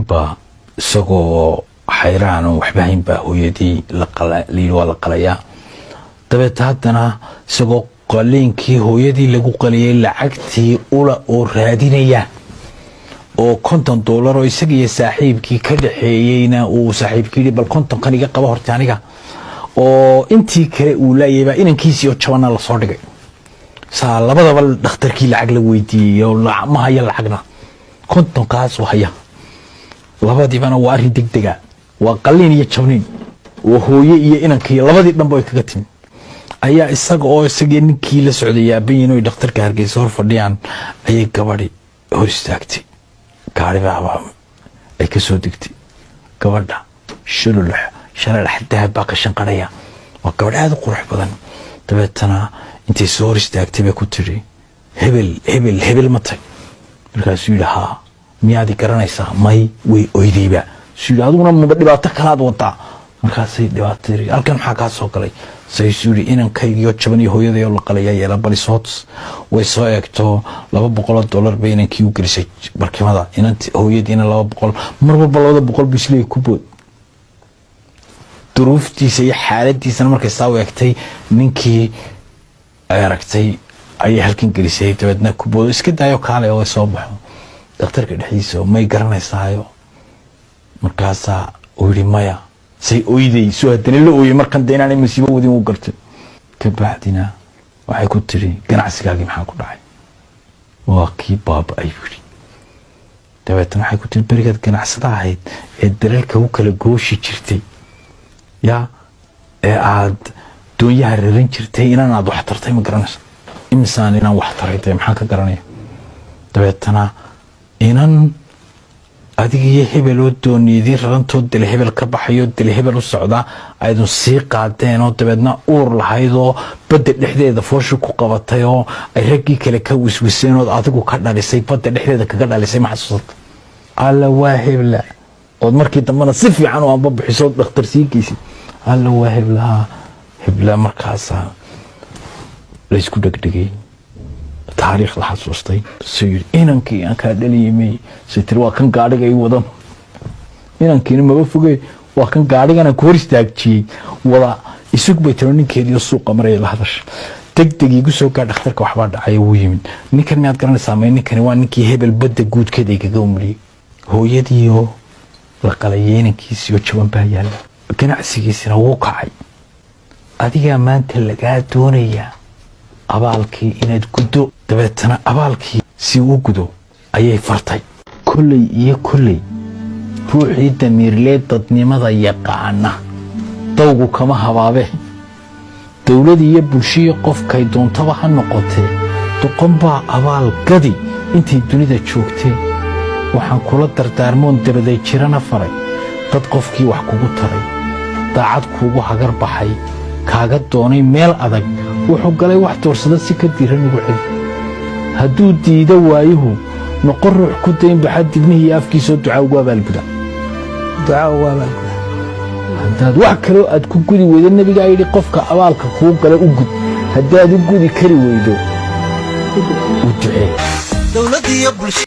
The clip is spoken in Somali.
ninba isagoo xayraan oo waxba hayn baa hooyadii la qalaya dabeed haddana isagoo qaliinkii hooyadii lagu qaliyay lacagtii ula oo raadinaya oo $50 oo isaga saaxiibkii ka dhaxeeyayna uu saaxiibkii bal 50 kan iga qaba horta aniga oo intii kale uu laayay inankiisii oo jabana la soo dhigay saa labadaba dhakhtarkii lacag la weydiiyay oo ma haya lacagna 50 kaas oo haya labadiibana waa arin degdega waa qaliin iyo jabnin oo hooyo iyo inankii labadii dhanba ay kaga timi ayaa isaga oo isagii ninkii la socday aabayn oo dhakhtarka Hargeysa hor fadhiyaan ayay gabadhi hor istaagtay gaariba ay ka soo degtay gabadha sharax dahab ka shanqaraya waa gabadh aad u qurux badan dabeetana intay soo hor istaagtay bay ku tiri hebel matay markaasuu yidhahaa miyaad garanaysaa may way oydayba suu aduguna ma dhibaato kalaad wadaa markaasay dhibaatay halkan maxaa ka soo galay saysuuri inankaygiyo jaban iyo hooyadayoo la qalaya yeela balisood way soo eegto $200 bay inankii u gelisay barkimada inantii hooyadiina $200 mar walba $200 bisley ku bood duruuftiisa iyo xaaladiisana markay soo eegtay ninkii ay aragtay ay halkan gelisay dabeedna ku bood iska daayo kaale oo soo baxo dhakhtarka dhexdiisa may garanaysaayo markaasa uu yiri maya say oyday soo hadana la ooyay markan deynaan masiibo wadin u gartay ka bacdina waxay ku tiri ganacsigaagii maxaa ku dhacay waa kii baaba ay yiri dabeetana waxay ku tiri barigeed ganacsada ahayd ee dareelka u kala gooshi jirtay ya ee aad doonyaha raran jirtay inaad wax tartay ma garanayso imsaan inaan wax taraytay maxaa ka garanaya dabeetana inan adiga hebel oo doonidii rarantood dil hebel ka baxayo dil hebel u socda aydu sii qaadeen oo dabeedna uur lahayd oo badda dhexdeeda fooshu ku qabatay oo ay ragii kale ka wiswiseen oo adigu ka dhalisay badda dhexdeeda kaga dhalisay ma xasuusata alla waa hebla oo markii dambana si fiican oo aanba bixiso dhakhtar sii geysay alla waa hebla markaas la isku dhagdhagay taariikh la xasuustay sayid inankii aan ka dhaliyay sitir waa kan gaadhiga ay wadan inankii ma fogay waa kan gaadhigana ku hor istaagtay wada isug bay ninkeedii suuqa maray la hadash degdeg igu soo gaar dhakhtarka waxba dhacay uu yimid ninkan miyaad garanaysaa ninkani waa ninkii hebel badda guudkeeda ay kaga umriyay hooyadii oo la qalayay inankiisii oo jaban baa yaala ganacsigiisina wuu kacay adiga maanta laga doonaya abaalkii inaad gudo dabeetana abaalkii si uu gudo ayay fartay kulley ruuxii damiirleed dadnimada yaqaana dawgu kama habaabe dawladii iyo bulshada qofkay doontaba ha noqotee doqon baa abaal gadi intay dunida joogtay waxaan kula dardaarmoon dabaday jirana faray dad qofkii wax kugu taray daacad kuugu hagar baxay kaaga doonay meel adag wuxuu galay wax doorsada si ka diiran ugu celi hadduu diido waayuhu noqon ruux ku dayn baxad dibnihii afkiisoo ducaa ugu abaalguda haddaad wax kaloo aad ku gudi weydo nabigaa yidhi qofka abaalka kuu gala u gud haddaad u gudi kari weydo u ducee